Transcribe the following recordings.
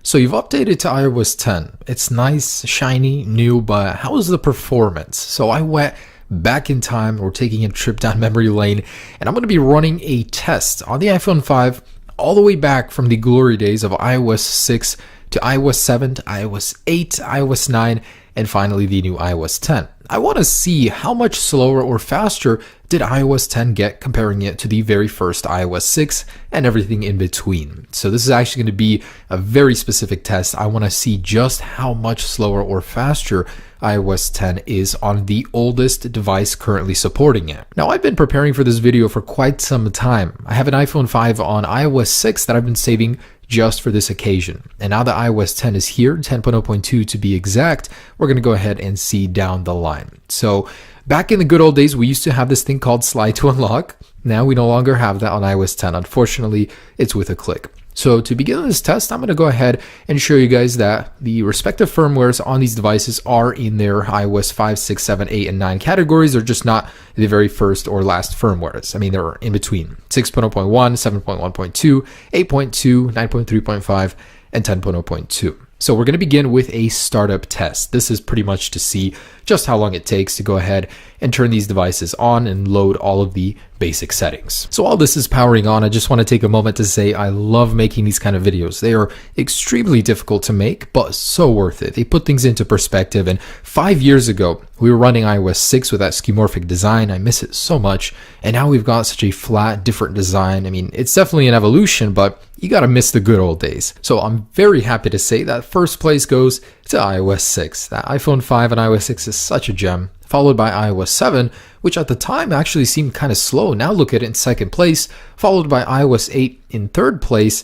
So you've updated to iOS 10. It's nice, shiny, new, but how is the performance? So I went back in time. We're taking a trip down memory lane, and I'm going to be running a test on the iPhone 5 all the way back from the glory days of iOS 6 to iOS 7 to iOS 8, iOS 9, and finally the new iOS 10. I want to see how much slower or faster did iOS 10 get comparing it to the very first iOS 6 and everything in between. So this is actually going to be a very specific test. I want to see just how much slower or faster iOS 10 is on the oldest device currently supporting it. Now, I've been preparing for this video for quite some time. I have an iPhone 5 on iOS 6 that I've been saving just for this occasion. And now that iOS 10 is here, 10.0.2 to be exact, we're going to go ahead and see down the line. So back in the good old days, we used to have this thing called slide to unlock. Now we no longer have that on iOS 10. Unfortunately, it's with a click. So to begin this test, I'm going to go ahead and show you guys that the respective firmwares on these devices are in their iOS 5, 6, 7, 8, and 9 categories. They're just not the very first or last firmwares. I mean, they're in between 6.0.1, 7.1.2, 8.2, 9.3.5, and 10.0.2. So we're going to begin with a startup test. This is pretty much to see just how long it takes to go ahead and turn these devices on and load all of the basic settings. So while this is powering on, I just want to take a moment to say I love making these kind of videos. They are extremely difficult to make, but so worth it. They put things into perspective. And 5 years ago, we were running iOS 6 with that skeuomorphic design. I miss it so much. And now we've got such a flat, different design. I mean, it's definitely an evolution, but you gotta miss the good old days. So I'm very happy to say that first place goes to iOS 6. That iPhone 5 and iOS 6 is such a gem, followed by iOS 7, which at the time actually seemed kind of slow. Now look at it in second place, followed by iOS 8 in third place,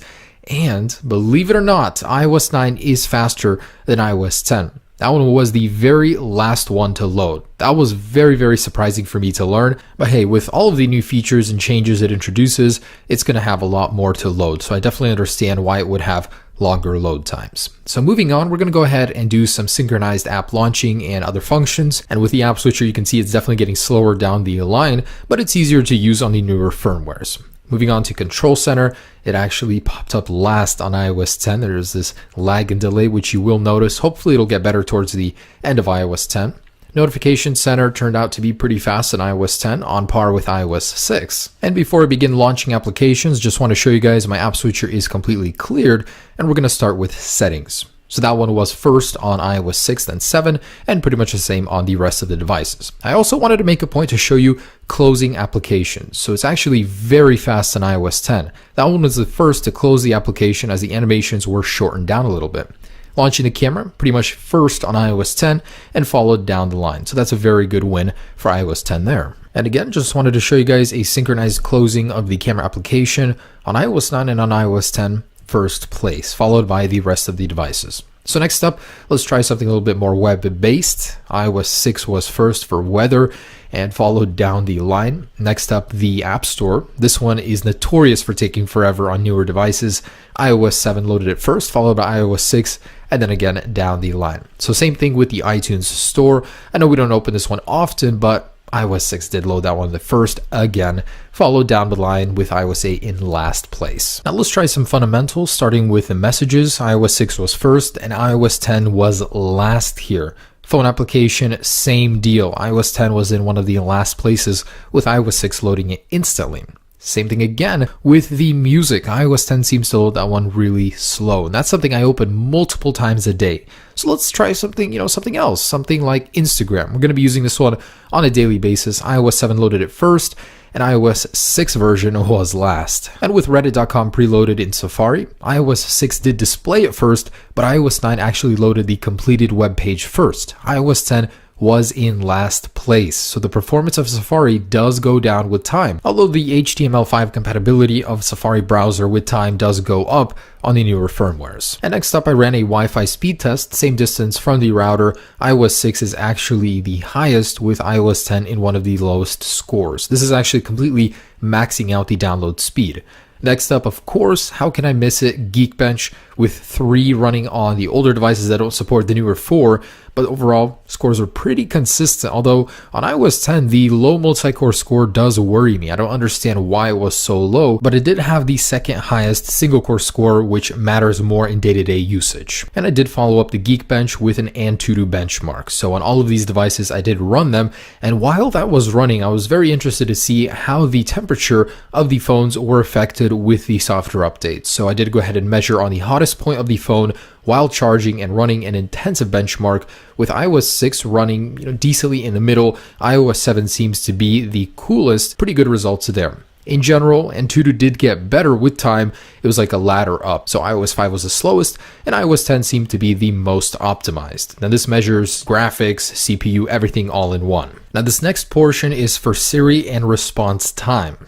and believe it or not, iOS 9 is faster than iOS 10. That one was the very last one to load. That was very, very surprising for me to learn. But hey, with all of the new features and changes it introduces, it's going to have a lot more to load. So I definitely understand why it would have longer load times. So moving on, we're going to go ahead and do some synchronized app launching and other functions. And with the app switcher, you can see it's definitely getting slower down the line, but it's easier to use on the newer firmwares. Moving on to Control Center, it actually popped up last on iOS 10. There's this lag and delay, which you will notice. Hopefully it'll get better towards the end of iOS 10. Notification Center turned out to be pretty fast in iOS 10, on par with iOS 6. And before I begin launching applications, just want to show you guys my app switcher is completely cleared, and we're going to start with settings. So that one was first on iOS 6, then 7, and pretty much the same on the rest of the devices. I also wanted to make a point to show you closing applications. So it's actually very fast on iOS 10. That one was the first to close the application as the animations were shortened down a little bit. Launching the camera, pretty much first on iOS 10 and followed down the line. So that's a very good win for iOS 10 there. And again, just wanted to show you guys a synchronized closing of the camera application on iOS 9 and on iOS 10. First place, followed by the rest of the devices. So next up, let's try something a little bit more web-based. iOS 6 was first for weather and followed down the line. Next up, the App Store. This one is notorious for taking forever on newer devices. iOS 7 loaded it first, followed by iOS 6, and then again down the line. So same thing with the iTunes Store. I know we don't open this one often, but iOS 6 did load that one the first again, followed down the line with iOS 8 in last place. Now let's try some fundamentals, starting with the messages. iOS 6 was first and iOS 10 was last here. Phone application, same deal. iOS 10 was in one of the last places with iOS 6 loading it instantly. Same thing again with the music. iOS 10 seems to load that one really slow. And that's something I open multiple times a day. So let's try something, something else, something like Instagram. We're going to be using this one on a daily basis. iOS 7 loaded it first, and iOS 6 version was last. And with Reddit.com preloaded in Safari, iOS 6 did display it first, but iOS 9 actually loaded the completed web page first. iOS 10 was in last place. So the performance of Safari does go down with time, although the HTML5 compatibility of Safari browser with time does go up on the newer firmwares. And next up, I ran a Wi-Fi speed test, same distance from the router. iOS 6 is actually the highest with iOS 10 in one of the lowest scores. This is actually completely maxing out the download speed. Next up, of course, how can I miss it? Geekbench. with 3 running on the older devices that don't support the newer 4, but overall scores are pretty consistent. Although on iOS 10 the low multi-core score does worry me. I don't understand why it was so low, but it did have the second highest single core score, which matters more in day-to-day usage. And I did follow up the Geekbench with an Antutu benchmark. So on all of these devices I did run them, and while that was running I was very interested to see how the temperature of the phones were affected with the software updates. So I did go ahead and measure on the hottest point of the phone while charging and running an intensive benchmark, with iOS 6 running decently in the middle. iOS 7 seems to be the coolest. Pretty good results there. In general, Antutu did get better with time. It was like a ladder up. So iOS 5 was the slowest, and iOS 10 seemed to be the most optimized. Now this measures graphics, CPU, everything all in one. Now this next portion is for Siri and response time.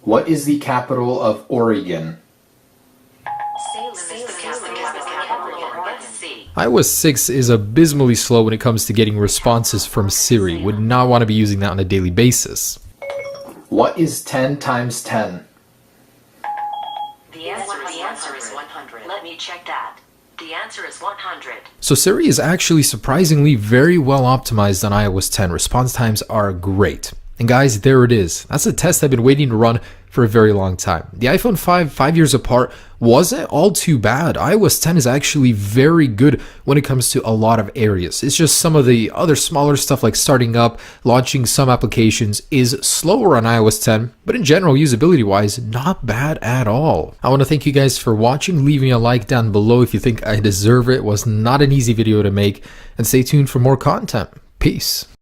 What is the capital of Oregon? iOS 6 is abysmally slow when it comes to getting responses from Siri. Would not want to be using that on a daily basis. What is 10 times 10? The answer is 100. Let me check that. The answer is 100. So Siri is actually surprisingly very well optimized on iOS 10. Response times are great. And guys, there it is. That's a test I've been waiting to run for a very long time. The iPhone 5 years apart, wasn't all too bad. iOS 10 is actually very good when it comes to a lot of areas. It's just some of the other smaller stuff like starting up, launching some applications is slower on iOS 10, but in general, usability wise, not bad at all. I want to thank you guys for watching. Leave me a like down below if you think I deserve it. It was not an easy video to make, and stay tuned for more content. Peace.